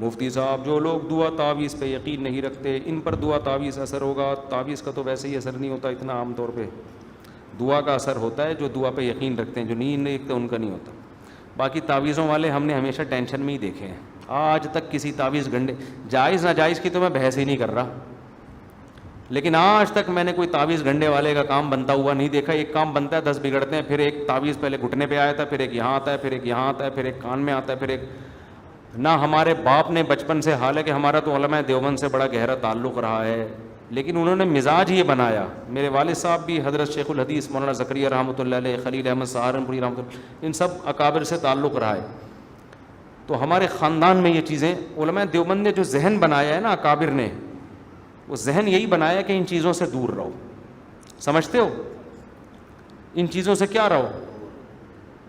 مفتی صاحب جو لوگ دعا تعویذ پہ یقین نہیں رکھتے ان پر دعا تعویذ اثر ہوگا. تعویذ کا تو ویسے ہی اثر نہیں ہوتا اتنا عام طور پہ. دعا کا اثر ہوتا ہے جو دعا پہ یقین رکھتے ہیں, جو نہیں رکھتے ان کا نہیں ہوتا. باقی تعویذوں والے ہم نے ہمیشہ ٹینشن میں ہی دیکھے ہیں. آج تک کسی تعویذ گنڈے جائز ناجائز کی تو میں بحث ہی نہیں کر رہا, لیکن آج تک میں نے کوئی تعویذ گنڈے والے کا کام بنتا ہوا نہیں دیکھا. ایک کام بنتا ہے 10 بگڑتے ہیں. پھر ایک تعویذ پہلے گھٹنے پہ آیا تھا, پھر ایک یہاں آتا ہے, پھر ایک یہاں آتا ہے, پھر ایک کان میں آتا ہے, پھر ایک نہ ہمارے باپ نے بچپن سے, حالانکہ ہمارا تو علماء دیوبند سے بڑا گہرا تعلق رہا ہے, لیکن انہوں نے مزاج یہ بنایا. میرے والد صاحب بھی حضرت شیخ الحدیث مولانا زکریا رحمۃ اللہ علیہ, خلیل احمد سہارنپوری رحمۃ اللہ, ان سب اکابر سے تعلق رہا ہے. تو ہمارے خاندان میں یہ چیزیں علماء دیوبند نے جو ذہن بنایا ہے نا اکابر نے, وہ ذہن یہی بنایا کہ ان چیزوں سے دور رہو. سمجھتے ہو, ان چیزوں سے کیا رہو.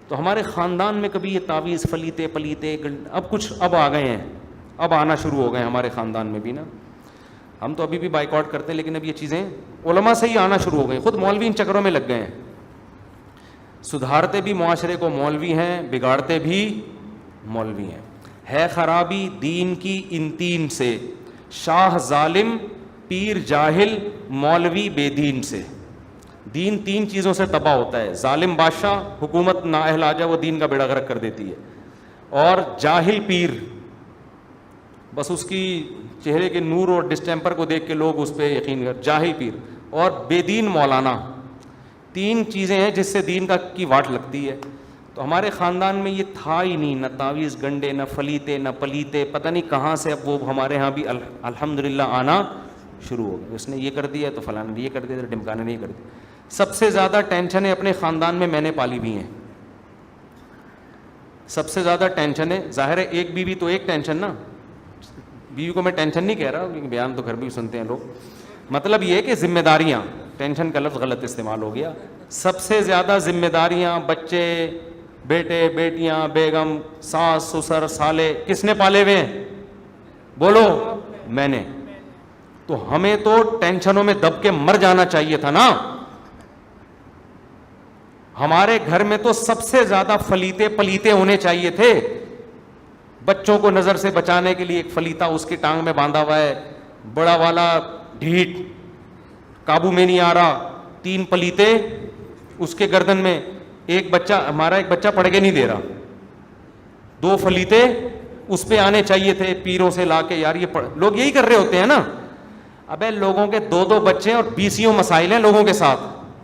تو ہمارے خاندان میں کبھی یہ تعویذ فلیتے پلیتے اب کچھ اب آ گئے ہیں, اب آنا شروع ہو گئے ہمارے خاندان میں بھی نا. ہم تو ابھی بھی بائیکاٹ کرتے ہیں, لیکن اب یہ چیزیں علماء سے ہی آنا شروع ہو گئی. خود مولوی ان چکروں میں لگ گئے ہیں. سدھارتے بھی معاشرے کو مولوی ہیں, بگاڑتے بھی مولوی ہیں. ہے خرابی دین کی ان 3 سے, شاہ ظالم, پیر جاہل, مولوی بے دین سے. دین 3 چیزوں سے تباہ ہوتا ہے. ظالم بادشاہ, حکومت نااہل آ جائے وہ دین کا بیڑا غرق کر دیتی ہے, اور جاہل پیر, بس اس کی چہرے کے نور اور ڈسٹیمپر کو دیکھ کے لوگ اس پہ یقین کر, جاہل پیر, اور بے دین مولانا. 3 چیزیں ہیں جس سے دین کی واٹ لگتی ہے. تو ہمارے خاندان میں یہ تھا ہی نہیں, نہ تعویذ گنڈے, نہ فلیتے, نہ پلیتے, پتہ نہیں کہاں سے اب وہ ہمارے ہاں بھی الحمدللہ آنا شروع ہو گئے. اس نے یہ کر دیا تو فلاں نے یہ کر دیا تو ڈمکانے نے یہ کر دیا. سب سے زیادہ ٹینشنیں اپنے خاندان میں نے پالی بھی ہیں. سب سے زیادہ ٹینشنیں, ظاہر ہے ایک بیوی تو ایک ٹینشن نا, بیوی کو میں ٹینشن نہیں کہہ رہا, لیکن بیان تو گھر بھی سنتے ہیں لوگ. مطلب یہ ہے کہ ذمہ داریاں, ٹینشن کا لفظ غلط استعمال ہو گیا. سب سے زیادہ ذمہ داریاں, بچے, بیٹے بیٹیاں, بیگم, ساس سسر, سالے, کس نے پالے ہوئے ہیں؟ بولو, میں نے. تو ہمیں تو ٹینشنوں میں دب کے مر جانا چاہیے تھا نا. ہمارے گھر میں تو سب سے زیادہ فلیتے پلیتے ہونے چاہیے تھے. بچوں کو نظر سے بچانے کے لیے ایک فلیتا اس کی ٹانگ میں باندھا ہوا ہے, بڑا والا ڈھیٹ قابو میں نہیں آ رہا, 3 پلیتے اس کے گردن میں. ایک بچہ, ہمارا ایک بچہ پڑھ کے نہیں دے رہا, 2 فلیتے اس پہ آنے چاہیے تھے پیروں سے لا کے. یار یہ لوگ یہی کر رہے ہوتے ہیں نا. ابے لوگوں کے 2 بچے اور 20 مسائل ہیں لوگوں کے ساتھ,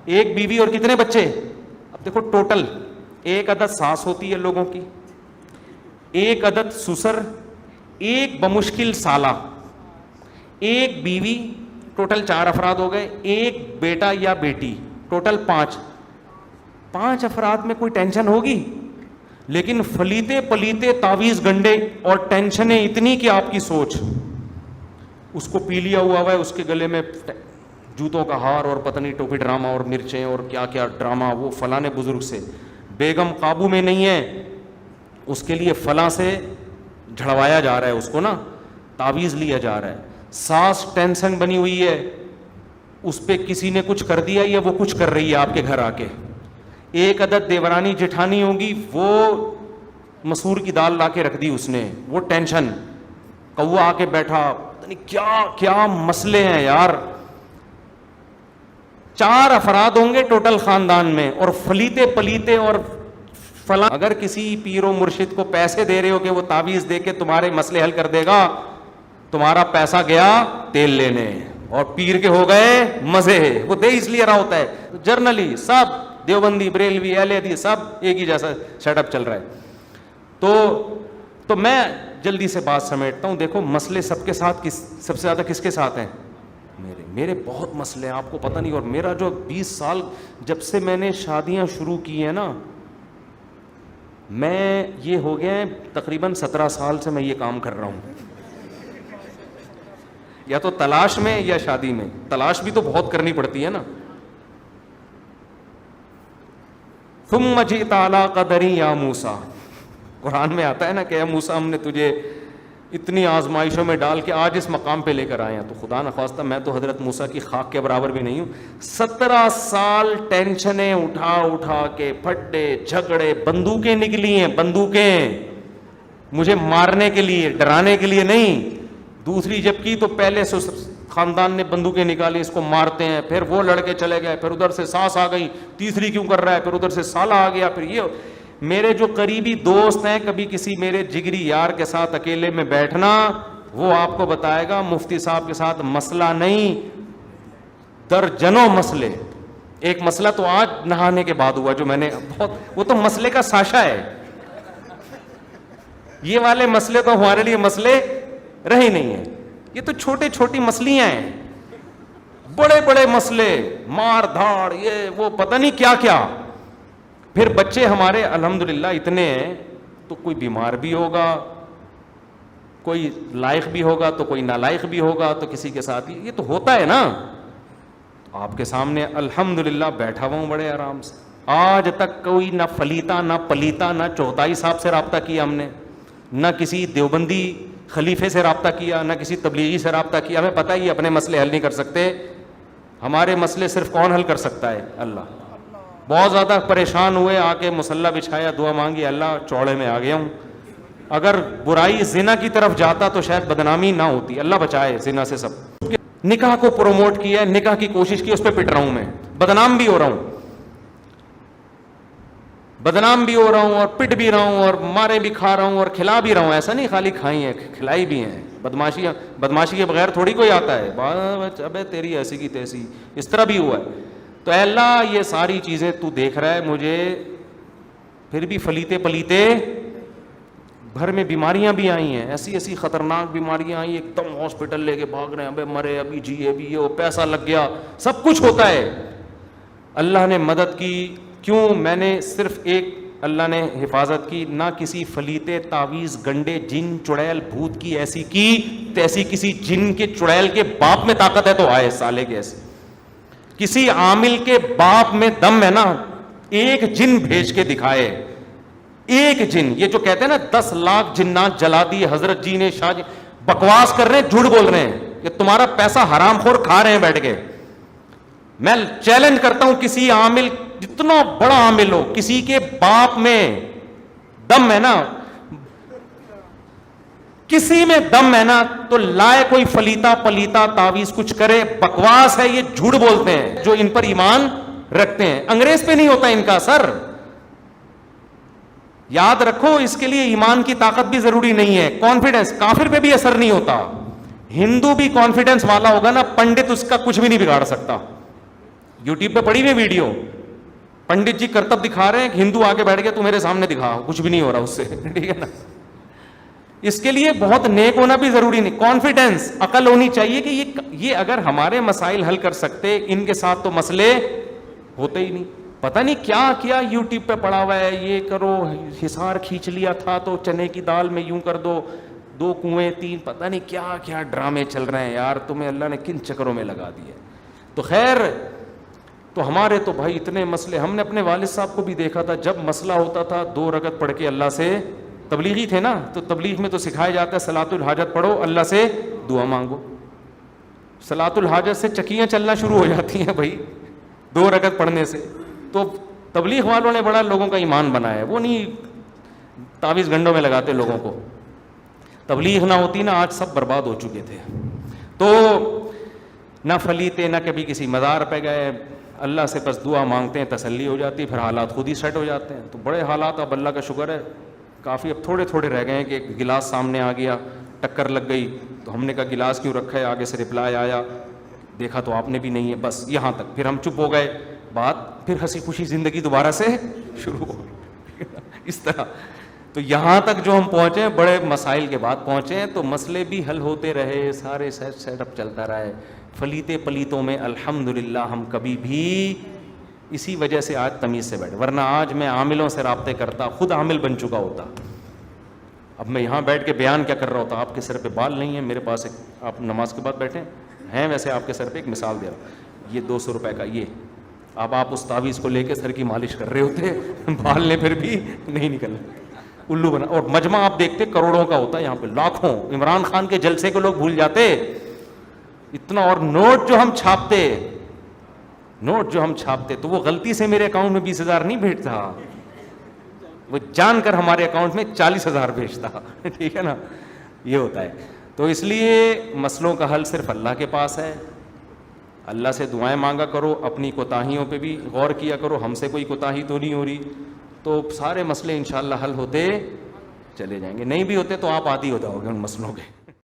ایک بیوی اور کتنے بچے. اب دیکھو ٹوٹل 1 عدد ساس ہوتی ہے لوگوں کی, 1 عدد سسر, 1 بمشکل سالہ, 1 بیوی, ٹوٹل 4 افراد ہو گئے, 1 بیٹا یا بیٹی, ٹوٹل 5 افراد میں کوئی ٹینشن ہوگی. لیکن فلیتے پلیتے تعویذ گنڈے اور ٹینشنیں اتنی کہ آپ کی سوچ, اس کو پی لیا ہوا ہے, اس کے گلے میں جوتوں کا ہار اور پتہ نہیں ٹوپی ڈرامہ اور مرچیں اور کیا کیا ڈرامہ, وہ فلاں بزرگ سے. بیگم قابو میں نہیں ہے, اس کے لیے فلاں سے جھڑوایا جا رہا ہے, اس کو نا تعویذ لیا جا رہا ہے. ساس ٹینشن بنی ہوئی ہے, اس پہ کسی نے کچھ کر دیا یا وہ کچھ کر رہی ہے آپ کے گھر آ کے. 1 عدد دیورانی جٹھانی ہوگی, وہ مسور کی دال لا کے رکھ دی اس نے, وہ ٹینشن. کوا آ کے بیٹھا, پتہ نہیں کیا کیا مسئلے ہیں یار. 4 افراد ہوں گے ٹوٹل خاندان میں, اور فلیتے پلیتے اور فلاں. اگر کسی پیر و مرشد کو پیسے دے رہے ہو کہ وہ تعویذ دے کے تمہارے مسئلے حل کر دے گا, تمہارا پیسا گیا تیل لینے, اور پیر کے ہو گئے مزے. وہ دے اس لیے رہا ہوتا ہے. جرنلی سب دیوبندی, بریلوی, اہل حدیث سب ایک ہی جیسا سیٹ اپ چل رہا ہے. تو میں جلدی سے بات سمیٹتا ہوں. دیکھو مسئلے سب کے ساتھ سب سے زیادہ کس کے ساتھ ہیں؟ میرے بہت مسئلے ہیں, آپ کو پتہ نہیں. اور میرا جو 20 سال جب سے میں نے شادیاں شروع کی ہیں نا, میں یہ ہو گیا ہے تقریباً 17 سال سے میں یہ کام کر رہا ہوں, یا تو تلاش میں یا شادی میں. تلاش بھی تو بہت کرنی پڑتی ہے نا. ثم جئت علی قدری یا موسیٰ, قرآن میں آتا ہے نا کہ اے موسیٰ ہم نے تجھے اتنی آزمائشوں میں ڈال کے آج اس مقام پہ لے کر آئے ہیں. تو خدا نخواستہ میں تو حضرت موسیٰ کی خاک کے برابر بھی نہیں ہوں. 17 سال ٹینشنیں اٹھا کے, پھٹے جھگڑے, بندوقیں نکلی ہیں, بندوقیں. مجھے مارنے کے لیے, ڈرانے کے لیے نہیں. دوسری جب کی تو پہلے خاندان نے بندوقیں نکالی, اس کو مارتے ہیں, پھر وہ لڑکے چلے گئے, پھر ادھر سے ساس آ گئی, تیسری کیوں کر رہا ہے, پھر ادھر سے سالہ آ گیا, پھر یہ. میرے جو قریبی دوست ہیں, کبھی کسی میرے جگری یار کے ساتھ اکیلے میں بیٹھنا, وہ آپ کو بتائے گا مفتی صاحب کے ساتھ مسئلہ نہیں, درجنوں مسئلے. ایک مسئلہ تو آج نہانے کے بعد ہوا جو میں نے بہت, وہ تو مسئلے کا ساشا ہے. یہ والے مسئلے تو ہمارے لیے مسئلے رہے نہیں ہیں, یہ تو چھوٹے چھوٹی مسلیاں ہیں. بڑے بڑے مسئلے, مار دھاڑ, یہ وہ پتہ نہیں کیا کیا. پھر بچے ہمارے الحمدللہ اتنے ہیں, تو کوئی بیمار بھی ہوگا, کوئی لائق بھی ہوگا, تو کوئی نالائق بھی ہوگا, تو کسی کے ساتھ یہ تو ہوتا ہے نا. آپ کے سامنے الحمدللہ بیٹھا ہوا ہوں بڑے آرام سے. آج تک کوئی نہ فلیتا نہ پلیتا, نہ چوتھائی صاحب سے رابطہ کیا ہم نے, نہ کسی دیوبندی خلیفے سے رابطہ کیا, نہ کسی تبلیغی سے رابطہ کیا. ہمیں پتہ ہی اپنے مسئلے حل نہیں کر سکتے, ہمارے مسئلے صرف کون حل کر سکتا ہے؟ اللہ. بہت زیادہ پریشان ہوئے, آ کے مصلی بچھایا, دعا مانگی, اللہ چوڑے میں آ گیا ہوں. اگر برائی زنا کی طرف جاتا تو شاید بدنامی نہ ہوتی, اللہ بچائے زنا سے. سب نکاح کو پروموٹ کیا, نکاح کی کوشش کی, اس پہ پٹ رہا ہوں میں, بدنام بھی ہو رہا ہوں, بدنام بھی ہو رہا ہوں, اور پٹ بھی رہا ہوں, اور مارے بھی کھا رہا ہوں, اور کھلا بھی رہا ہوں. ایسا نہیں خالی کھائی ہیں, کھلائی بھی ہیں. بدماشی کے بغیر تھوڑی کوئی آتا ہے, ابے تیری ایسی کی تیسی, اس طرح بھی ہوا ہے. تو اے اللہ یہ ساری چیزیں تو دیکھ رہا ہے مجھے, پھر بھی فلیتے پلیتے گھر میں بیماریاں بھی آئی ہیں, ایسی ایسی خطرناک بیماریاں آئی, ایک دم ہاسپٹل لے کے بھاگ رہے ہیں, ابے مرے, ابھی جی, ابھی یہ پیسہ لگ گیا, سب کچھ ہوتا ہے. اللہ نے مدد کی. کیوں؟ میں نے صرف ایک, اللہ نے حفاظت کی, نہ کسی فلیتے تعویذ گنڈے جن چڑیل بھوت کی ایسی کی تیسی, کسی جن کے چڑیل کے باپ میں طاقت ہے تو آئے سالے کے ایسے. کسی عامل کے باپ میں دم ہے نا, ایک جن بھیج کے دکھائے, ایک جن. یہ جو کہتے ہیں نا 10 لاکھ جنات جلا دیے حضرت جی نے, شاہ جی, بکواس کر رہے ہیں, جھوٹ بول رہے ہیں, کہ تمہارا پیسہ حرام خور کھا رہے ہیں بیٹھ کے. میں چیلنج کرتا ہوں, کسی عامل, جتنا بڑا عامل ہو, کسی کے باپ میں دم ہے نا, کسی میں دم ہے نا, تو لائے کوئی فلیتا پلیتا تعویذ کچھ کرے, بکواس ہے, یہ جھوٹ بولتے ہیں جو ان پر ایمان رکھتے ہیں. انگریز پہ نہیں ہوتا ان کا اثر, یاد رکھو. اس کے لیے ایمان کی طاقت بھی ضروری نہیں ہے, کانفیڈنس. کافر پہ بھی اثر نہیں ہوتا. ہندو بھی کانفیڈنس والا ہوگا نا, پنڈت اس کا کچھ بھی نہیں بگاڑ سکتا. یوٹیوب پہ پڑی ہوئی ویڈیو, پنڈت جی کرتب دکھا رہے ہیں, ہندو آگے بیٹھ کے تو میرے سامنے دکھا, کچھ بھی نہیں ہو رہا اس سے, ٹھیک ہے نا. اس کے لیے بہت نیک ہونا بھی ضروری نہیں, کانفیڈنس, عقل ہونی چاہیے کہ یہ اگر ہمارے مسائل حل کر سکتے, ان کے ساتھ تو مسئلے ہوتے ہی نہیں. پتہ نہیں کیا کیا یوٹیوب پہ پڑا ہوا ہے, یہ کرو, حصار کھینچ لیا تھا تو چنے کی دال میں یوں کر دو, 2 کنویں 3, پتہ نہیں کیا کیا ڈرامے چل رہے ہیں یار. تمہیں اللہ نے کن چکروں میں لگا دیے. تو خیر, تو ہمارے تو بھائی اتنے مسئلے. ہم نے اپنے والد صاحب کو بھی دیکھا تھا, جب مسئلہ ہوتا تھا 2 رکعت پڑھ کے اللہ سے, تبلیغی تھے نا, تو تبلیغ میں تو سکھایا جاتا ہے صلاۃ الحاجت پڑھو, اللہ سے دعا مانگو. صلاۃ الحاجت سے چکیاں چلنا شروع ہو جاتی ہیں بھائی, 2 رکعت پڑھنے سے. تو تبلیغ والوں نے بڑا لوگوں کا ایمان بنایا ہے, وہ نہیں تعویذ گنڈوں میں لگاتے لوگوں کو. تبلیغ نہ ہوتی نا, آج سب برباد ہو چکے تھے. تو نہ فلیتے, نہ کبھی کسی مزار پہ گئے, اللہ سے بس دعا مانگتے ہیں, تسلی ہو جاتی, پھر حالات خود ہی سیٹ ہو جاتے ہیں. تو بڑے حالات اب اللہ کا شکر ہے کافی, اب تھوڑے تھوڑے رہ گئے ہیں. کہ ایک گلاس سامنے آ گیا, ٹکر لگ گئی, تو ہم نے کہا گلاس کیوں رکھا ہے, آگے سے رپلائی آیا, دیکھا تو آپ نے بھی نہیں ہے, بس یہاں تک. پھر ہم چپ ہو گئے, بات پھر ہنسی خوشی زندگی دوبارہ سے شروع ہو اس طرح. تو یہاں تک جو ہم پہنچے ہیں, بڑے مسائل کے بعد پہنچے ہیں. تو مسئلے بھی حل ہوتے رہے, سارے سیٹ اپ چلتا رہا ہے. فلیتے پلیتوں میں الحمدللہ ہم کبھی بھی, اسی وجہ سے آج تمیز سے بیٹھے, ورنہ آج میں عاملوں سے رابطے کرتا, خود عامل بن چکا ہوتا. اب میں یہاں بیٹھ کے بیان کیا کر رہا ہوتا. آپ کے سر پہ بال نہیں ہے, میرے پاس ایک, آپ نماز کے بعد بیٹھے ہیں ویسے آپ کے سر پہ ایک مثال دے رہا ہوں, یہ 200 روپے کا, یہ اب آپ اس تعویذ کو لے کے سر کی مالش کر رہے ہوتے, بال نے پھر بھی نہیں نکلنا, الو بنا. اور مجمع آپ دیکھتے کروڑوں کا ہوتا ہے, یہاں پہ لاکھوں. عمران خان کے جلسے کو لوگ بھول جاتے اتنا. اور نوٹ جو ہم چھاپتے, تو وہ غلطی سے میرے اکاؤنٹ میں 20,000 نہیں بھیجتا, وہ جان کر ہمارے اکاؤنٹ میں 40,000 بھیجتا. ٹھیک ہے نا, یہ ہوتا ہے. تو اس لیے مسئلوں کا حل صرف اللہ کے پاس ہے. اللہ سے دعائیں مانگا کرو, اپنی کوتاہیوں پہ بھی غور کیا کرو, ہم سے کوئی کوتاہی تو نہیں ہو رہی, تو سارے مسئلے انشاءاللہ حل ہوتے چلے جائیں گے. نہیں بھی ہوتے تو آپ عادی ہو جاؤ گے ان مسئلوں کے.